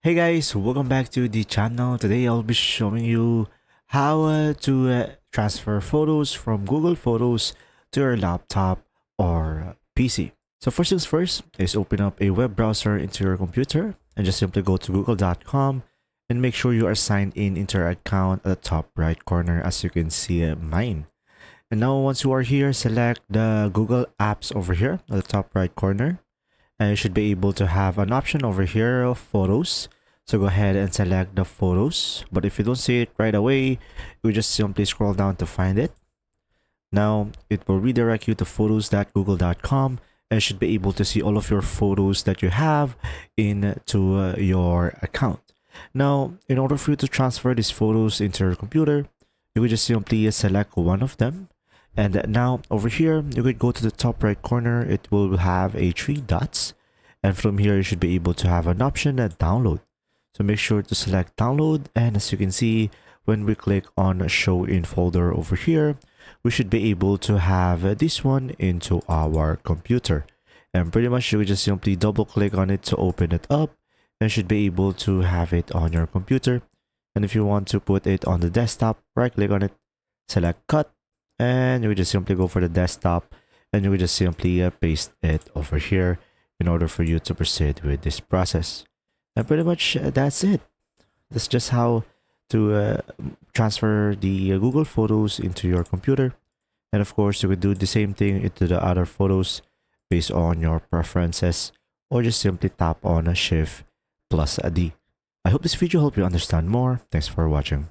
Hey guys, welcome back to the channel. Today I'll be showing you how to transfer photos from Google Photos to your laptop or PC. So first things first is open up a web browser into your computer and just simply go to google.com and make sure you are signed in into your account at the top right corner as you can see mine. And now once you are here, select the Google Apps over here at the top right corner, and you should be able to have an option over here of photos. So go ahead and select the photos, but if you don't see it right away, you just simply scroll down to find it. Now it will redirect you to photos.google.com, and you should be able to see all of your photos that you have into your account. Now in order for you to transfer these photos into your computer, you would just simply select one of them, and now over here you could go to the top right corner. It will have a three dots, and from here you should be able to have an option that download. So make sure to select download, and as you can see, when we click on show in folder over here, we should be able to have this one into our computer. And pretty much you would just simply double click on it to open it up, and should be able to have it on your computer. And if you want to put it on the desktop, right click on it, select cut, and you would just simply go for the desktop, and you would just simply paste it over here in order for you to proceed with this process. And pretty much that's it. That's just how to transfer the Google Photos into your computer. And of course, you could do the same thing into the other photos based on your preferences, or just simply tap on a Shift plus a D. I hope this video helped you understand more. Thanks for watching.